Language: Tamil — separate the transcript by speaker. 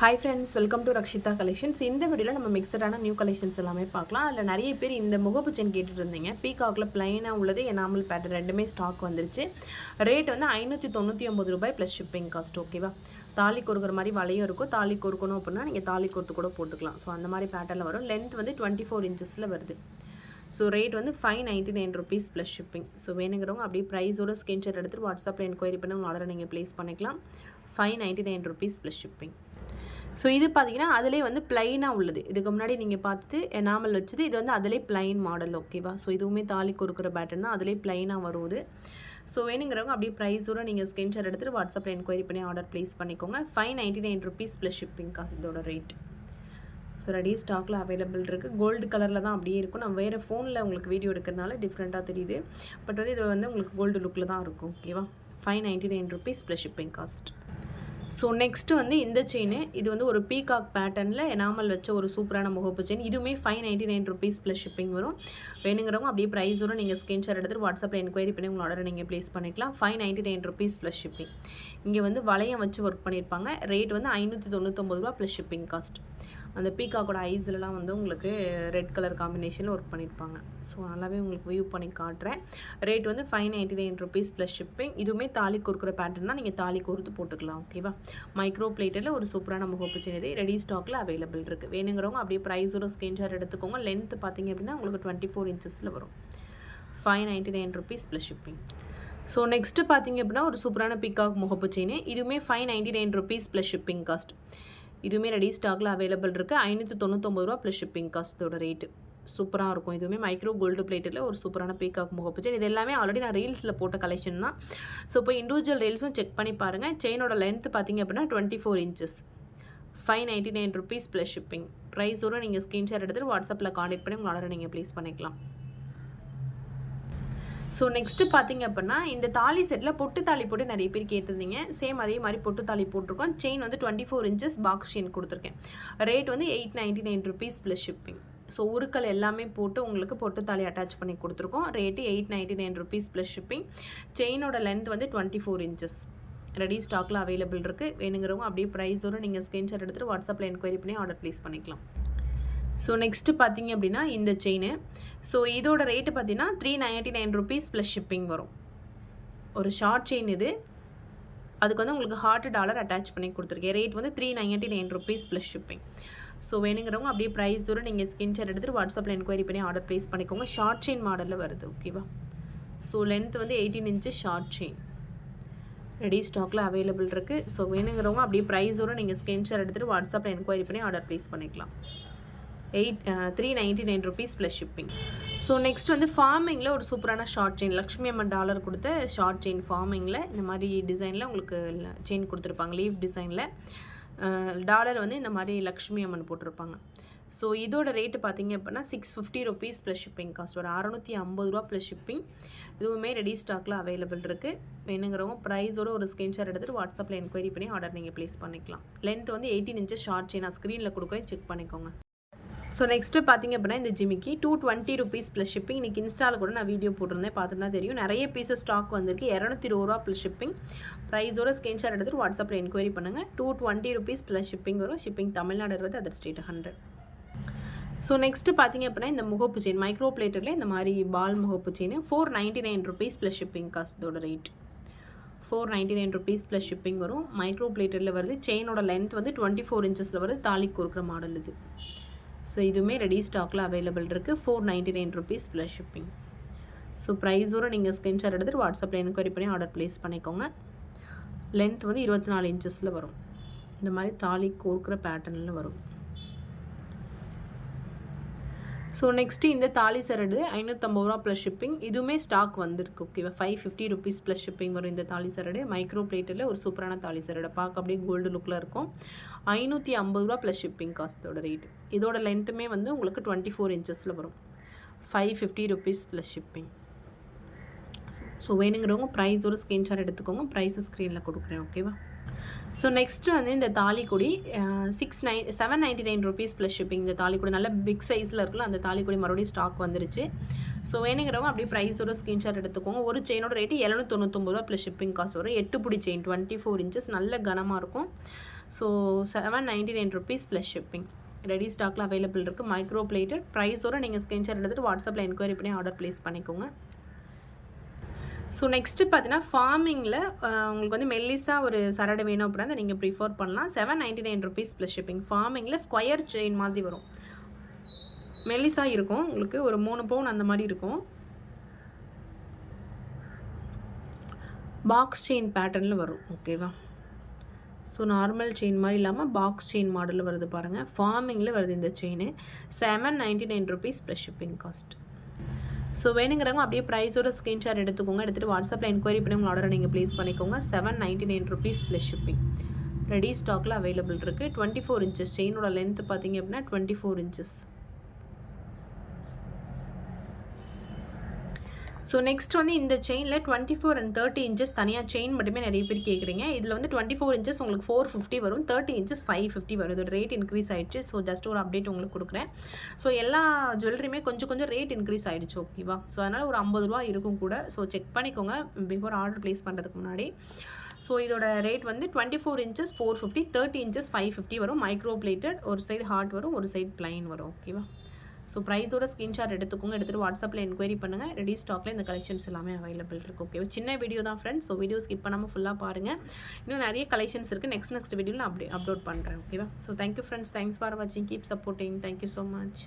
Speaker 1: Hi friends, welcome to Rakshitha collections. இந்த வீடியோவில் நம்ம மிக்சடான நியூ கலெக்ஷன்ஸ் எல்லாமே பார்க்கலாம். அதில் நிறைய பேர் இந்த முகப்பு செயின் கேட்டுட்டு இருந்தீங்க. பீகாக்கில் பிளைனாக உள்ளது, எனாமல் பேட்டர்ன் ரெண்டுமே ஸ்டாக் வந்துருச்சு. ரேட் வந்து 599 ரூபாய் ப்ளஸ் ஷிப்பிங் காஸ்ட். ஓகேவா? தாலி கொடுக்குற மாதிரி வளையும் இருக்கும். தாலி கொடுக்கணும் அப்படின்னா நீங்கள் தாலி கொடுத்து கூட போட்டுக்கலாம். ஸோ அந்த மாதிரி பேட்டர்னில் வரும். லென்த் வந்து 24 இன்ச்சஸில் வருது. ஸோ ரேட் வந்து 599 ருபீஸ் ப்ளஸ் ஷிப்பிங். ஸோ வேணுங்கிறவங்க அப்படியே ப்ரைஸோட ஸ்க்ரீன்ஷாட் எடுத்துகிட்டு வாட்ஸ்அப்பில் என்கொயரி பண்ணி உங்கள் ஆர்டரை நீங்கள் ப்ளேஸ் பண்ணிக்கலாம். 599 ருபீஸ் ப்ளஸ் ஷிப்பிங். ஸோ இது பார்த்தீங்கன்னா அதிலே வந்து பிளைனாக உள்ளது. இதுக்கு முன்னாடி நீங்கள் பார்த்துட்டு எனாமல் வச்சது, இது வந்து அதிலே பிளைன் மாடல். ஓகேவா? ஸோ இதுவுமே தாலி கொடுக்குற பேட்டர்ன் தான், அதிலே பிளைனாக வருது. ஸோ வேணுங்கிறவங்க அப்படியே ப்ரைஸோட நீங்கள் ஸ்க்ரீன்ஷாட் எடுத்துகிட்டு வாட்ஸ்அப்பில் என்கொயரி பண்ணி ஆர்டர் ப்ளேஸ் பண்ணிக்கோங்க. 599 ருபீஸ் ப்ளஸ் ஷிப்பிங் காசு இதோட ரேட். ஸோ ரெடி ஸ்டாக்கில் அவைலபிள் இருக்குது. கோல்டு கலரில் தான் அப்படியே இருக்கும். நான் வேறு ஃபோனில் உங்களுக்கு வீடியோ எடுக்கிறதுனால டிஃப்ரெண்ட்டாக தெரியுது. பட் வந்து இது வந்து உங்களுக்கு கோல்டு லுக்கில் தான் இருக்கும். ஓகேவா? 599 rupees plus shipping cost. So next வந்து இந்த செயின், இது வந்து ஒரு பீகாக் பேட்டர்னில் எனாமல் வச்ச ஒரு சூப்பரான முகப்பு செயின். இதுவுமே 599 ருபீஸ் ப்ளஸ் ஷிப்பிங் வரும். வேணுங்கிறவங்க அப்படியே ப்ரைஸோடு நீங்கள் ஸ்க்ரீன்ஷாட் எடுத்துகிட்டு வாட்ஸ்அப்பில் என்கொயரி பண்ணி உங்கள் ஆர்டரை நீங்கள் ப்ளேஸ் பண்ணிக்கலாம். 599 ருபீஸ் ப்ளஸ் ஷிப்பிங். இங்கே வந்து வளையம் வச்சு ஒர்க் பண்ணியிருப்பாங்க. ரேட் வந்து 599 ரூபா ப்ளஸ் ஷிப்பிங் காஸ்ட். அந்த பீகாக்கோட ஐஸ்லலாம் வந்து உங்களுக்கு ரெட் கலர் காம்பினேஷனில் ஒர்க் பண்ணியிருப்பாங்க. ஸோ நல்லாவே உங்களுக்கு வியூ பண்ணி காட்டுறேன். ரேட் வந்து 599 ருபீஸ் ப்ளஸ் ஷிப்பிங். இதுவுமே தாலி கொடுக்குற பேட்டர்னா நீங்கள் தாலி கொடுத்து போட்டுக்கலாம். ஓகேவா? மைக்ரோ பிளேட்டில் ஒரு சூப்பரான முகப்பு செயின் இது ரெடி ஸ்டாக்கில் அவைலபிள் இருக்குது. வேணுங்கிறவங்க அப்படியே ப்ரைஸோட ஸ்க்ரீன்ஷாட் எடுத்துக்கோங்க. லென்த் பார்த்தீங்க அப்படின்னா உங்களுக்கு 24 இன்ச்சஸில் வரும். 599 rupees plus shipping. So next பார்த்தீங்க அப்படின்னா ஒரு சூப்பரான பீகாக் முகப்பு செயின். இதுவுமே 599 ருபீஸ் ப்ளஸ் ஷிப்பிங் காஸ்ட். இதுவுமே ரெடி ஸ்டாக்கில் அவைலபிள் இருக்குது. 599 ரூபா ப்ளஸ் ஷிப்பிங் காஸ்ட்டோட ரேட்டு. சூப்பராக இருக்கும். இதுவுமே மைக்ரோ கோல்டு பிளேட்டில் ஒரு சூப்பரான பீகாக் முகப்பு செயின். இது எல்லாமே ஆல்ரெடி நான் ரீல்ஸில் போட்ட கலெக்ஷன் தான். ஸோ இப்போ இண்டிவிஜுவல் ரீல்ஸும் செக் பண்ணி பாருங்கள். செயினோட லென்த் பார்த்தீங்க அப்படின்னா 24 இன்ச்சஸ். 599 rupees plus shipping. ப்ரைஸோடு நீங்கள் ஸ்க்ரீன்ஷாட் எடுத்துகிட்டு வாட்ஸ்அப்பில் கான்டெக்ட் பண்ணி உங்கள் ஆர்டரை நீங்கள் ப்ளேஸ் பண்ணிக்கலாம். ஸோ நெக்ஸ்ட்டு பார்த்தீங்க அப்படின்னா இந்த தாலி செட்டில் பொட்டு தாலி போட்டு நிறைய பேர் கேட்டிருந்தீங்க. சேம் அதே மாதிரி பொட்டு தாலி போட்டிருக்கோம். செயின் வந்து 24 இன்ச்சஸ் பாக்ஸ் செயின் கொடுத்துருக்கேன். ரேட் வந்து 899 ருபீஸ் ப்ளஸ் ஷிப்பிங். ஸோ உருக்கள் எல்லாமே போட்டு உங்களுக்கு பொட்டு தாலி அட்டாச் பண்ணி கொடுத்துருக்கோம். Rate 899 rupees plus shipping. செயினோட லென்த் வந்து 24 இன்ச்சஸ். ரெடி ஸ்டாக்கில் அவைலபிள் இருக்குது. வேணுங்கிறவங்க அப்படியே ப்ரைஸோடு நீங்கள் ஸ்க்ரீன்ஷாட் எடுத்துகிட்டு வாட்ஸ்அப்பில் என்கொயரி பண்ணி ஆர்டர் ப்ளேஸ் பண்ணிக்கலாம். ஸோ நெக்ஸ்ட்டு பார்த்தீங்க அப்படின்னா இந்த செயின். ஸோ இதோட ரேட்டு பார்த்தீங்கன்னா 399 ருபீஸ் ப்ளஸ் ஷிப்பிங் வரும். ஒரு ஷார்ட் செயின் இது. அதுக்கு வந்து உங்களுக்கு ஹார்ட் டாலர் அட்டாச் பண்ணி கொடுத்துருக்கேன். ரேட் வந்து 399 ருபீஸ் ப்ளஸ் ஷிப்பிங். ஸோ வேணுங்கிறவங்க அப்படியே ப்ரைஸோடு நீங்கள் ஸ்க்ரீன்ஷாட் எடுத்துகிட்டு வாட்ஸ்அப்பில் என்கொயரி பண்ணி ஆர்டர் ப்ளேஸ் பண்ணிக்கோங்க. ஷார்ட் செயின் மாடலில் வருது. ஓகேவா? ஸோ லென்த் வந்து 18 இன்ச்சு ஷார்ட் செயின். ரெடி ஸ்டாக்கில் அவைலபிள் இருக்குது. ஸோ வேணுங்கிறவங்க அப்படியே ப்ரைஸோடு நீங்கள் ஸ்க்ரீன்ஷாட் எடுத்துகிட்டு வாட்ஸ்அப்பில் என்கொயரி பண்ணி ஆர்டர் ப்ளேஸ் பண்ணிக்கலாம். 399 rupees plus shipping. So next வந்து ஃபார்மிங்கில் ஒரு சூப்பரான ஷார்ட் செயின், லக்ஷ்மி அம்மன் டாலர் கொடுத்த ஷார்ட் செயின் ஃபார்மிங்கில் இந்த மாதிரி டிசைனில் உங்களுக்கு செயின் கொடுத்துருப்பாங்க. லீவ் டிசைனில் டாலர் வந்து இந்த மாதிரி லக்ஷ்மி அம்மன் போட்டிருப்பாங்க. ஸோ இதோட ரேட்டு பார்த்தீங்க அப்படின்னா 650 ருபீஸ் ப்ளஸ் ஷிப்பிங் காஸ்ட். ஒரு 650 ரூபா ப்ளஸ் ஷிப்பிங். இதுவுமே ரெடி ஸ்டாக்கில் அவைலபிள் இருக்குது. வேணுங்கிறவங்க ப்ரைஸோட ஒரு ஸ்க்ரீன்ஷாட் எடுத்துகிட்டு வாட்ஸ்அப்பில் என்கொயரி பண்ணி ஆர்டர் நீங்கள் ப்ளேஸ் பண்ணிக்கலாம். லென்த் வந்து 18 இன்ச்சஸ் ஷார்ட் செயின். நான் ஸ்க்ரீனில் கொடுக்குறேன், செக் பண்ணிக்கோங்க. ஸோ நெக்ஸ்ட்டு பார்த்தீங்க அப்படின்னா இந்த ஜிமிக்கி 220 ருபீஸ் ப்ளஸ் ஷிப்பிங். இன்றைக்கி இன்ஸ்டாவில் கூட நான் வீடியோ போட்டிருந்தேன், பார்த்துட்டு தான் தெரியும். நிறைய பீஸஸ் ஸ்டாக் வந்திருக்கு. 220 ரூபா ப்ளஸ் ஷிப்பிங். ப்ரைஸோட ஸ்க்ரீன்ஷாட் எடுத்துகிட்டு வாட்ஸ்அப்பில் என்கொயரி பண்ணுங்கள். 220 ருபீஸ் ப்ளஸ் ஷிப்பிங் வரும். ஷிப்பிங் தமிழ்நாடு வருது, அதர் ஸ்டேட் 100. ஸோ நெக்ஸ்ட்டு பார்த்தீங்க அப்படின்னா இந்த முகப்பு செயின் மைக்ரோ பிளேட்டரில் இந்த மாதிரி பால் முகப்பு செயின் 499 ருபீஸ் ப்ளஸ் ஷிப்பிங் காஸ்ட்டோட ரேட். 499 ருபீஸ் ப்ளஸ் ஷிப்பிங் வரும். மைக்ரோ பிளேட்டரில் வருது. செயினோட லென்த் வந்து 24 இன்ச்சஸில் வருது. தாலி கொடுக்குற மாடல் இது. ஸோ இதுவுமே ரெடி ஸ்டாக்கில் அவைலபிள் இருக்குது. 499 ருபீஸ் ப்ளஸ் ஷிப்பிங். ஸோ ப்ரைஸோடு நீங்கள் ஸ்க்ரீன்ஷாட் எடுத்துகிட்டு வாட்ஸ்அப்பில் என்கொயரி பண்ணி ஆர்டர் ப்ளேஸ் பண்ணிக்கோங்க. லென்த் வந்து 24 இன்ச்சஸில் வரும். இந்த மாதிரி தாலி கோர்க்குற பேட்டர்னில் வரும். ஸோ நெக்ஸ்ட்டு இந்த தாலி சரடு 550 ரூபா ப்ளஸ் ஷிப்பிங். இதுவுமே ஸ்டாக் வந்திருக்கு. ஓகேவா? 550 ருபீஸ் ப்ளஸ் ஷிப்பிங் வரும். இந்த தாலி சரடு மைக்ரோ பிளேட்டில் ஒரு சூப்பரான தாலி சரடு. பார்க்க அப்படியே கோல்டு லுக்கில் இருக்கும். 550 ரூபா ப்ளஸ் ஷிப்பிங் காஸ்ட்டோட ரேட். இதோட லென்த்துமே வந்து உங்களுக்கு 24 இன்ச்சஸில் வரும். 550 ருபீஸ் ப்ளஸ் ஷிப்பிங். ஸோ வேணுங்கிறவங்க ப்ரைஸோட ஸ்க்ரீன்ஷாட் எடுத்துக்கோங்க. ப்ரைஸு ஸ்க்ரீனில் கொடுக்குறேன். ஓகேவா? ஸோ நெக்ஸ்ட்டு வந்து இந்த தாலிக்குடி 799 ருபீஸ் ப்ளஸ் ஷிப்பிங். இந்த தாலிக்குடி நல்ல பிக் சைஸில் இருக்குல்ல, அந்த தாலிக்குடி மறுபடியும் ஸ்டாக் வந்துருச்சு. ஸோ வேணுங்கிறவங்க அப்படியே ப்ரைஸோட ஸ்க்ரீன்ஷாட் எடுத்துக்கோங்க. ஒரு செயினோட ரேட்டு 799 ரூபா ப்ளஸ் ஷிப்பிங் காசு வரும். 8 புடி செயின் 24 இன்ச்சஸ் நல்ல கனமாக இருக்கும். So 799 rupees plus shipping. Ready ஸ்டாக்கில் அவைலபிள் இருக்குது. மைக்ரோ பிளேட்டட் ப்ரைஸோடு நீங்கள் ஸ்க்ரீன்ஷாட் எடுத்துகிட்டு வாட்ஸ்அப்பில் என்கொயரி பண்ணி ஆர்டர் ப்ளேஸ் பண்ணிக்கோங்க. ஸோ நெக்ஸ்ட்டு பார்த்தீங்கன்னா ஃபார்மிங்கில் உங்களுக்கு வந்து மெல்லிஸா ஒரு சரடு வேணும் அப்படின்னா நீங்கள் ப்ரிஃபர் பண்ணலாம். 799 rupees ப்ளஸ் ஷிப்பிங். ஃபார்மிங்கில் ஸ்கொயர் செயின் மாதிரி வரும், மெல்லிஸா இருக்கும், உங்களுக்கு ஒரு 3 பவுன் அந்த மாதிரி இருக்கும். பாக்ஸ் செயின் பேட்டர்னில் வரும். ஓகேவா? ஸோ நார்மல் செயின் மாதிரி இல்லாமல் பாக்ஸ் செயின் மாடலில் வருது பாருங்கள். ஃபார்மிங்கில் வருது இந்த chain. 799 rupees plus shipping cost. So வேணுங்கிறவங்க அப்படியே ப்ரைஸோட ஸ்க்ரீன்ஷாட் எடுத்துக்கோங்க. எடுத்துகிட்டு வாட்ஸ்அப்பில் என்கொயரி பண்ணி உங்கள் ஆர்டரை நீங்கள் ப்ளேஸ் பண்ணிக்கோங்க. 799 rupees ப்ளஸ் ஷிப்பிங். ரெடி ஸ்டாக்கில் அவைலபிள் இருக்குது. 24 inches செயினோட லென்த்து பார்த்தீங்க அப்படின்னா 24 inches. ஸோ நெக்ஸ்ட் வந்து இந்த செயினில் 24 and 30 inches தனியாக செயின் மட்டுமே நிறைய பேர் கேட்குறீங்க. இதில் வந்து 24 inches உங்களுக்கு 450 வரும், 30 inches 550 வரும். இதோட ரேட் இன்க்ரீஸ் ஆகிடுச்சு. ஸோ ஜஸ்ட் ஒரு அப்டேட் உங்களுக்கு கொடுக்குறேன். ஸோ எல்லா ஜுவல்லரியுமே கொஞ்சம் ரேட் இன்க்ரீஸ் ஆகிடுச்சு. ஓகேவா? ஸோ அதனால் ஒரு 50 ரூபா இருக்கும் கூட. ஸோ செக் பண்ணிக்கோங்க பிஃபோர் ஆர்டர் ப்ளேஸ் பண்ணுறதுக்கு முன்னாடி. ஸோ இதோட ரேட் வந்து 24 inches 450, 30 inches 550 வரும். மைக்ரோ பிளேட்டட், ஒரு சைடு ஹார்ட் வரும், ஒரு சைடு பிளைன் வரும். ஓகேவா? ஸோ ப்ரைஸோட ஸ்க்ரீன்ஷாட் எடுத்துக்கோங்க. எடுத்துகிட்டு வாட்ஸ்அப்பில் என்கொயரி பண்ணுங்கள். ரெடி ஸ்டாக்கில் இந்த கலெக்ஷன்ஸ் எல்லாமே அவைலபிள் இருக்குது. ஓகேவா? சின்ன வீடியோ தான் ஃப்ரெண்ட்ஸ். ஸோ வீடியோ ஸ்கிப் பண்ணாமல் ஃபுல்லாக பாருங்கள். இன்னும் நிறைய கலெக்ஷன்ஸ் இருக்குது. நெக்ஸ்ட் வீடியோவில் நான் அப்லோட் பண்ணுறேன். ஓகேவா? So thank you friends. Thanks for வாட்சிங். Keep supporting. Thank you so much.